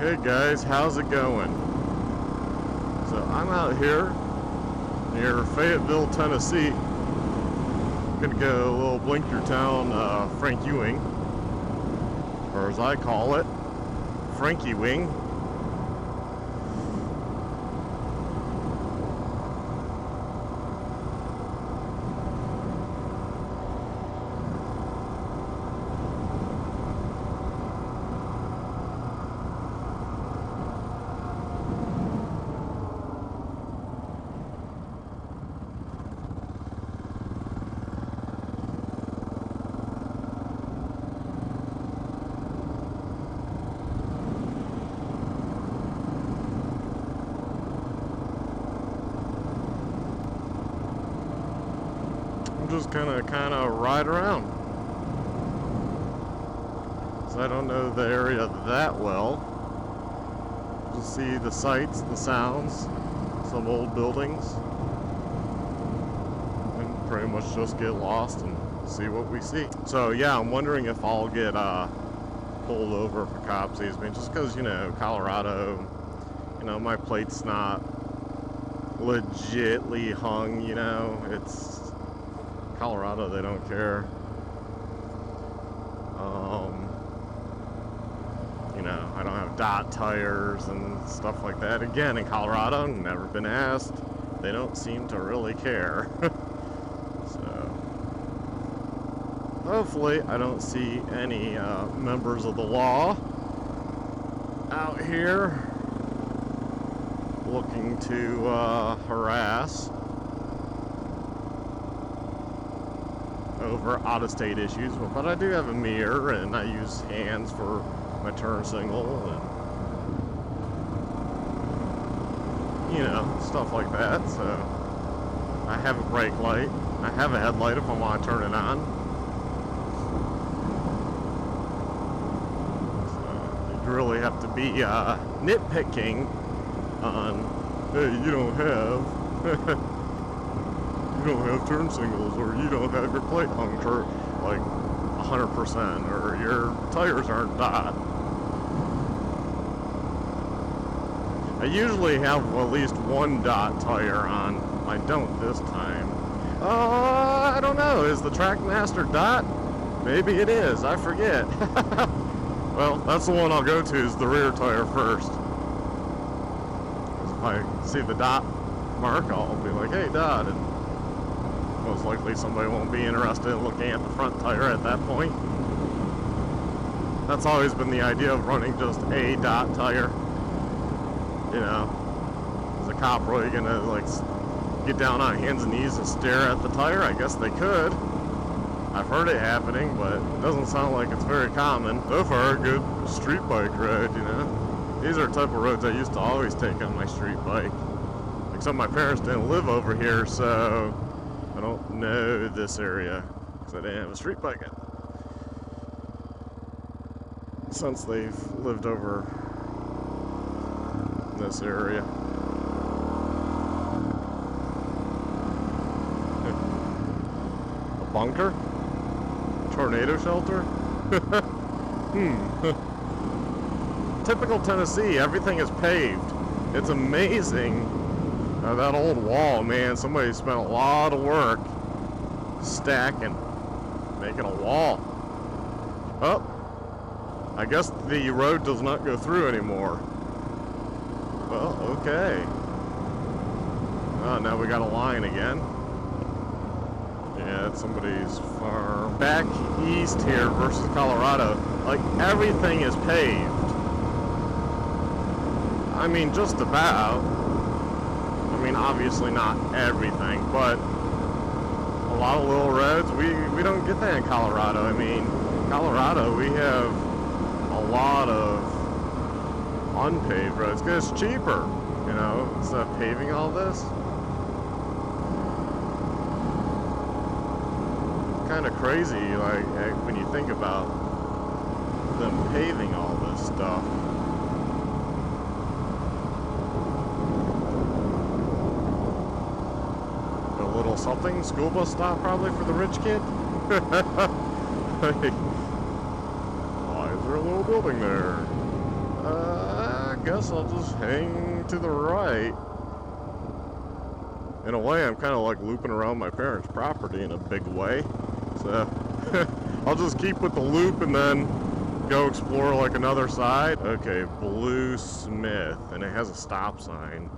Hey guys, how's it going? So I'm out here near Fayetteville, Tennessee. Gonna go a little blink your town, Frank Ewing, or as I call it, Frankie Wing. Just gonna kind of ride around, so I don't know the area that well. Just see the sights, the sounds, some old buildings, and pretty much just get lost and see what we see. So yeah, I'm wondering if I'll get pulled over if a cop sees me, just because, you know, Colorado, you know, my plate's not legitly hung, you know, it's Colorado, they don't care. You know, I don't have dot tires and stuff like that. Again, in Colorado, never been asked. They don't seem to really care. So, hopefully, I don't see any members of the law out here looking to harass over out-of-state issues, but I do have a mirror and I use hands for my turn signal and, you know, stuff like that. So I have a brake light, I have a headlight if I want to turn it on. So you really have to be nitpicking on, hey, you don't have you don't have turn signals, or you don't have your plate hung for like 100%, or your tires aren't dot. I usually have at least one dot tire on. I don't this time. I don't know. Is the Trackmaster dot? Maybe it is. I forget. Well, that's the one I'll go to, is the rear tire first. Because if I see the dot mark, I'll be like, hey, dot. And most likely somebody won't be interested in looking at the front tire at that point. That's always been the idea of running just a dot tire. You know, is a cop really gonna like get down on hands and knees and stare at the tire? I guess they could. I've heard it happening, but it doesn't sound like it's very common. So far, a good street bike ride, you know. These are the type of roads I used to always take on my street bike. Except my parents didn't live over here, so I don't know this area, because I didn't have a street bike yet. Since they've lived over this area. A bunker? Tornado shelter? Typical Tennessee, everything is paved. It's amazing. That old wall, man, somebody spent a lot of work stacking, making a wall. Oh, I guess the road does not go through anymore. Well, okay. Oh, now we got a line again. Yeah, it's somebody's farm. Back east here versus Colorado, like everything is paved. I mean, just about. I mean, obviously not everything, but a lot of little roads, we don't get that in Colorado. I mean, in Colorado, we have a lot of unpaved roads because it's cheaper, you know, instead of paving all this. Kind of crazy, like, when you think about them paving all this stuff. A little something, school bus stop probably for the rich kid. Like, why is there a little building there? guess I'll just hang to the right. In a way, I'm kind of like looping around my parents' property in a big way. So I'll just keep with the loop and then go explore like another side. Okay, Blue Smith, and it has a stop sign.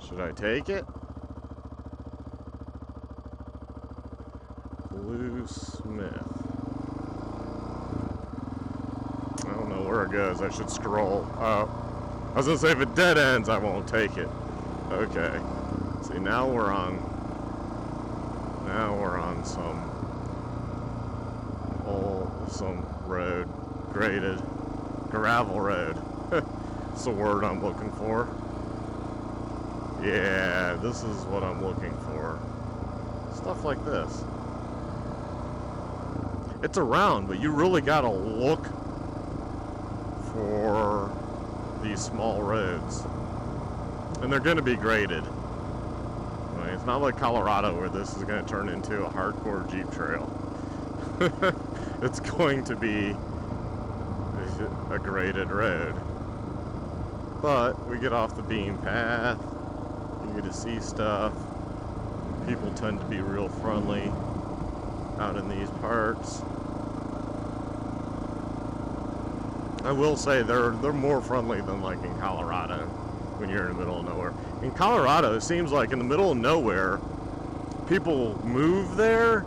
Should I take it? Blue Smith. I don't know where it goes. I should scroll. I was gonna say if it dead ends, I won't take it. Okay. See, now we're on some road, graded gravel road. That's the word I'm looking for. Yeah, this is what I'm looking for. Stuff like this. It's around, but you really gotta look for these small roads. And they're gonna be graded. I mean, it's not like Colorado where this is gonna turn into a hardcore Jeep trail. It's going to be a graded road. But we get off the beaten path, you get to see stuff. People tend to be real friendly out in these parts. I will say they're more friendly than like in Colorado when you're in the middle of nowhere. In Colorado, it seems like in the middle of nowhere, people move there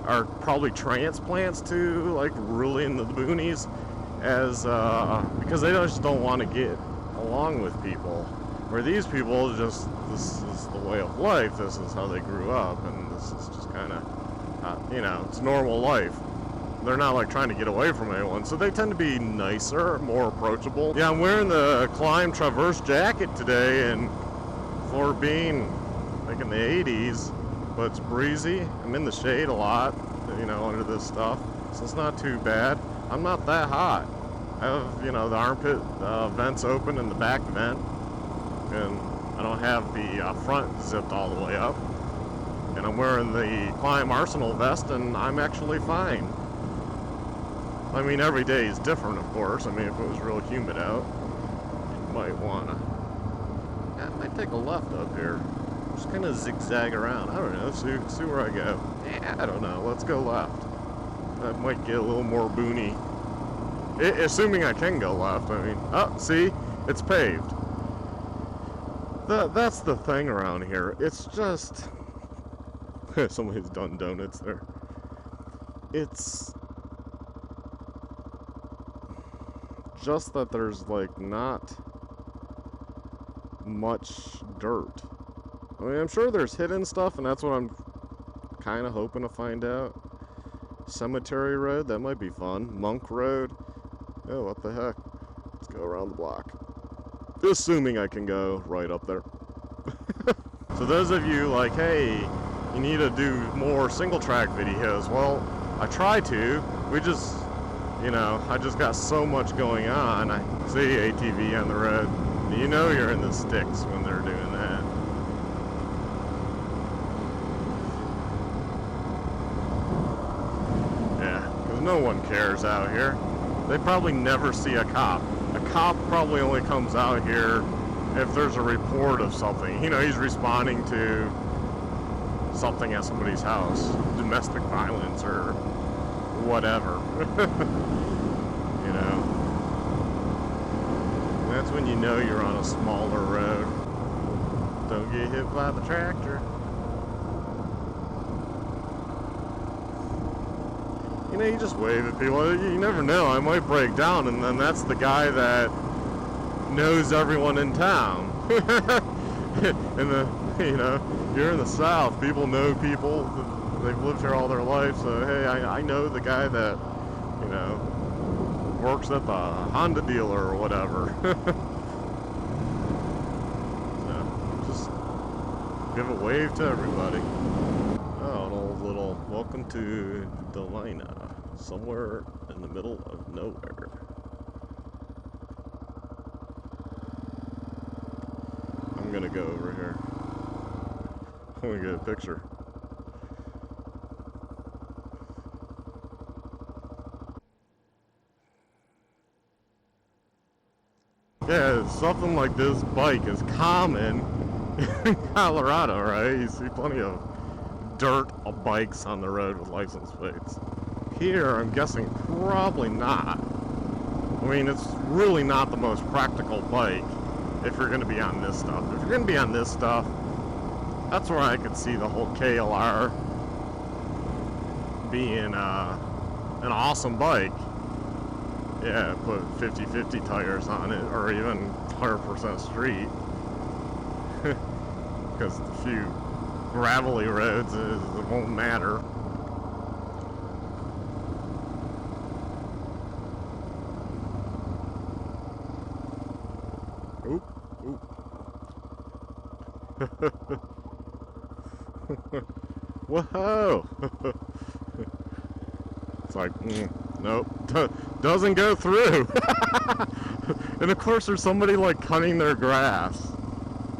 are probably transplants to like really in the boonies as because they just don't want to get along with people. Where these people just, this is the way of life, this is how they grew up, and this is just kind of, you know, it's normal life. They're not like trying to get away from anyone, so they tend to be nicer, more approachable. Yeah, I'm wearing the Climb Traverse jacket today, and for being like in the 80s, but it's breezy. I'm in the shade a lot, you know, under this stuff, so it's not too bad. I'm not that hot. I have, you know, the armpit vents open and the back vent, and I don't have the front zipped all the way up. And I'm wearing the Climb Arsenal vest, and I'm actually fine. I mean, every day is different, of course. I mean, if it was real humid out, you might wanna. I might take a left up here. Just kind of zigzag around. I don't know. See where I go. Yeah, I don't know. Let's go left. That might get a little more boony. Assuming I can go left. I mean, oh, see, it's paved. That's the thing around here. It's just somebody's done donuts there. It's just that there's like not much dirt. I mean, I'm sure there's hidden stuff, and that's what I'm kind of hoping to find out. Cemetery Road, that might be fun. Monk Road. Oh, what the heck? Let's go around the block. Assuming I can go right up there. So those of you like, hey, you need to do more single track videos. Well, I try to. We just, you know, I just got so much going on. I see ATV on the road. You know you're in the sticks when they're doing that. Yeah, because no one cares out here. They probably never see a cop. A cop probably only comes out here if there's a report of something. You know, he's responding to something at somebody's house, domestic violence or whatever. You know, that's when you know you're on a smaller road. Don't get hit by the tractor. You know, you just wave at people. You never know. I might break down, and then that's the guy that knows everyone in town. And you know, you're in the South. People know people. They've lived here all their life. So hey, I know the guy that, you know, works at the Honda dealer or whatever. So just give a wave to everybody. Oh, an old little welcome to Delina, somewhere in the middle of nowhere. I'm gonna go over here. I'm gonna get a picture. Yeah, something like this bike is common in Colorado, right? You see plenty of dirt bikes on the road with license plates. Here, I'm guessing probably not. I mean, it's really not the most practical bike if you're going to be on this stuff. If you're going to be on this stuff, that's where I could see the whole KLR being an awesome bike. Yeah, put 50/50 tires on it, or even 100% street. Because a few gravelly roads, it won't matter. Oop, oop. Whoa! It's like, nope, doesn't go through. And of course there's somebody like cutting their grass.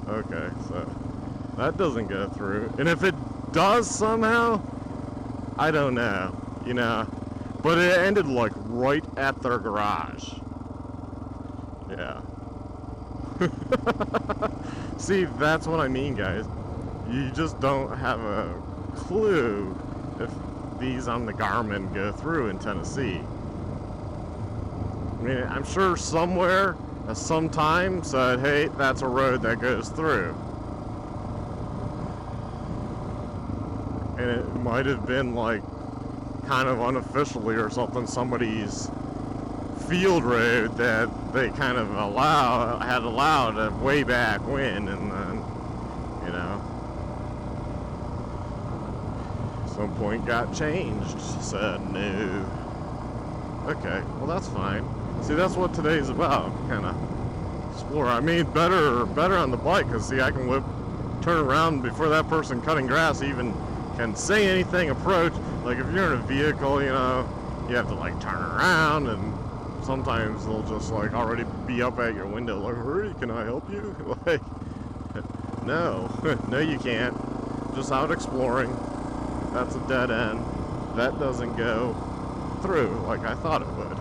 Okay, so that doesn't go through. And if it does somehow, I don't know, you know. But it ended like right at their garage. Yeah. See, that's what I mean, guys. You just don't have a clue if these on the Garmin go through in Tennessee. I mean, I'm sure somewhere at some time said, hey, that's a road that goes through. And it might have been like kind of unofficially or something, somebody's field road that they kind of had allowed way back when, and then, you know, some point got changed, said no. Okay, well that's fine. See, that's what today's about, kind of explore. I mean, better on the bike, because see, I can turn around before that person cutting grass even can say anything, approach. Like if you're in a vehicle, you know, you have to like turn around, and sometimes they'll just like already be up at your window like, hurry, can I help you? Like, no, no you can't. Just out exploring. That's a dead end. That doesn't go through like I thought it would.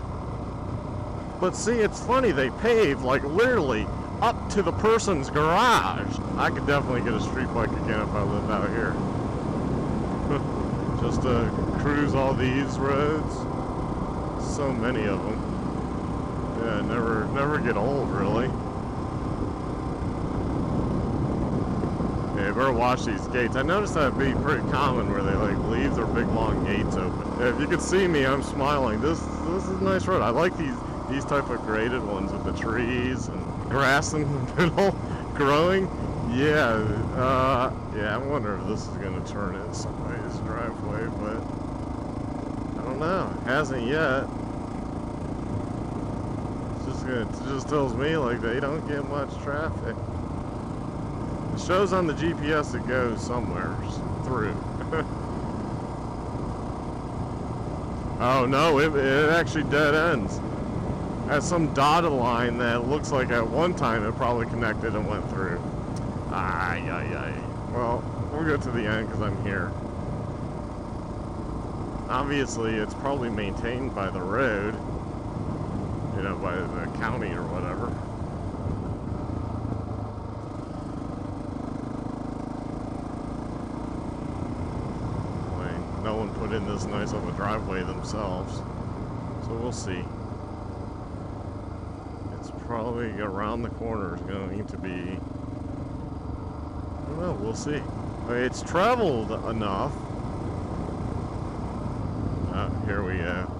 But see, it's funny, they paved like literally up to the person's garage. I could definitely get a street bike again if I lived out here. Just to cruise all these roads. So many of them. Yeah, never get old, really. Yeah, you better watch these gates. I noticed that'd be pretty common where they like leave their big long gates open. Yeah, if you could see me, I'm smiling. This is a nice road. I like these type of graded ones with the trees and grass in the middle growing. Yeah, yeah, I wonder if this is gonna turn in somebody's driveway, but I don't know. It hasn't yet. It just tells me like they don't get much traffic. It shows on the GPS it goes somewhere through. Oh no, it actually dead ends at some dotted line that looks like at one time it probably connected and went through. Ay. Well, we'll go to the end because I'm here. Obviously, it's probably maintained by the road. You know, by the county or whatever. Like, no one put in this nice of a driveway themselves. So we'll see. It's probably around the corner is going to be, I don't know, we'll see. It's traveled enough. Here we go.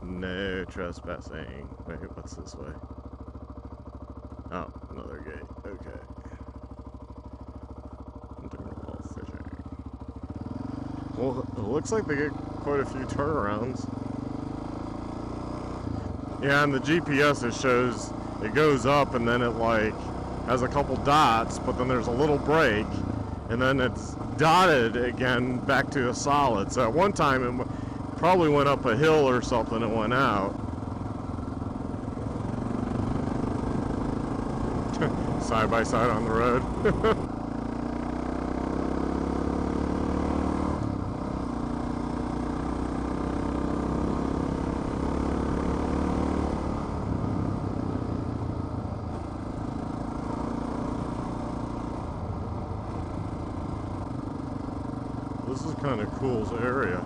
No trespassing. Wait, what's this way? Oh, another gate. Okay. Interval fishing. Well, it looks like they get quite a few turnarounds. Yeah, and the GPS it shows it goes up and then it like has a couple dots, but then there's a little break, and then it's dotted again back to a solid. So at one time it probably went up a hill or something and went out. Side by side on the road. is kind of cool area.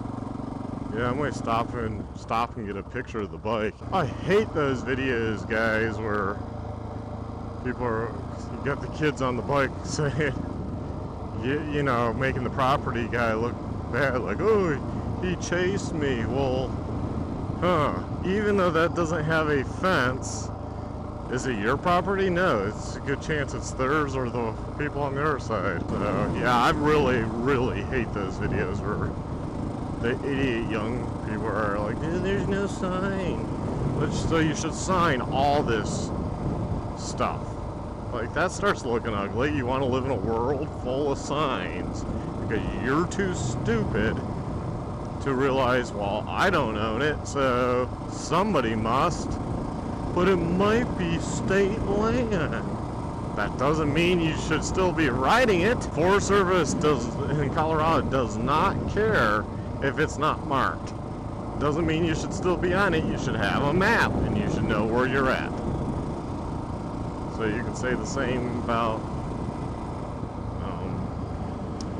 Yeah, I might stop and get a picture of the bike. I hate those videos, guys, where people are, you got the kids on the bike saying, you know, making the property guy look bad, like, oh, he chased me. Well, even though that doesn't have a fence, is it your property? No, it's a good chance it's theirs or the people on the other side. So, yeah, I really, really hate those videos where the idiot young people are like, there's no sign. So you should sign all this stuff. Like, that starts looking ugly. You want to live in a world full of signs because you're too stupid to realize, well, I don't own it, so somebody must. But it might be state land. That doesn't mean you should still be riding it. Forest Service in Colorado does not care if it's not marked. Doesn't mean you should still be on it. You should have a map and you should know where you're at. So you can say the same about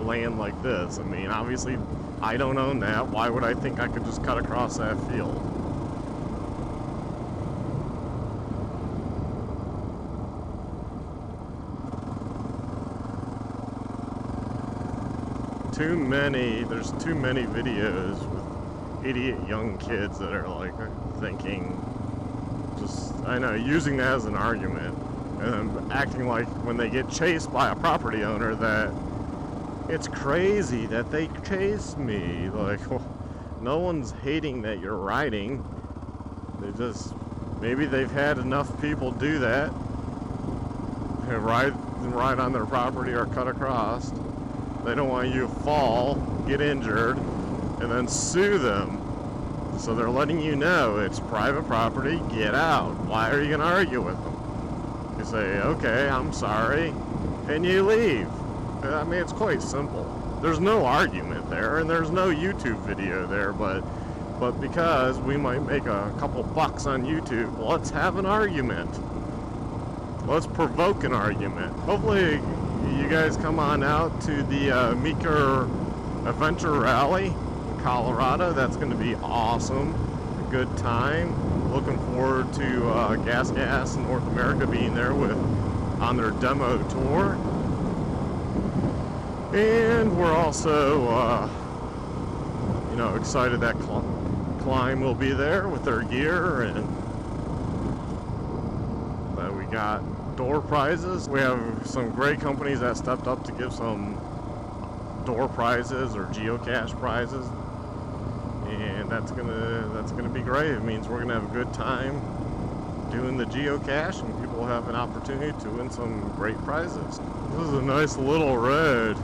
land like this. I mean, obviously I don't own that. Why would I think I could just cut across that field? There's too many videos with idiot young kids that are like thinking, just, I know, using that as an argument and acting like when they get chased by a property owner that it's crazy that they chased me. Like, well, no one's hating that you're riding. They just, maybe they've had enough people do that, ride on their property or cut across. They don't want you to fall, get injured, and then sue them. So they're letting you know it's private property, get out. Why are you going to argue with them? You say, okay, I'm sorry, and you leave. I mean, it's quite simple. There's no argument there, and there's no YouTube video there, but because we might make a couple bucks on YouTube, let's have an argument. Let's provoke an argument. Hopefully you guys come on out to the Meeker Adventure Rally in Colorado. That's going to be awesome. A good time. Looking forward to Gas North America being there on their demo tour. And we're also, you know, excited that Climb will be there with their gear, and we got door prizes. We have some great companies that stepped up to give some door prizes or geocache prizes, and that's gonna be great. It means we're gonna have a good time doing the geocache, and people will have an opportunity to win some great prizes. This is a nice little road.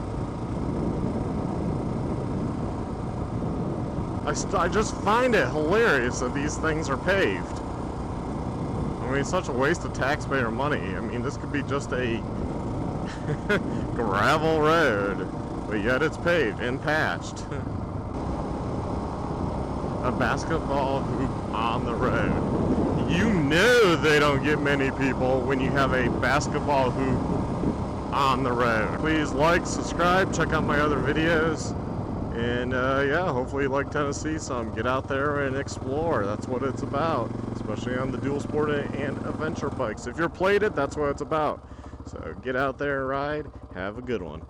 I just find it hilarious that these things are paved. I mean, it's such a waste of taxpayer money. I mean, this could be just a gravel road, but yet it's paved and patched. A basketball hoop on the road. You know they don't get many people when you have a basketball hoop on the road. Please like, subscribe, check out my other videos. And yeah, hopefully you like Tennessee some. Get out there and explore. That's what it's about, especially on the dual sport and adventure bikes. If you're plated, that's what it's about. So get out there and ride. Have a good one.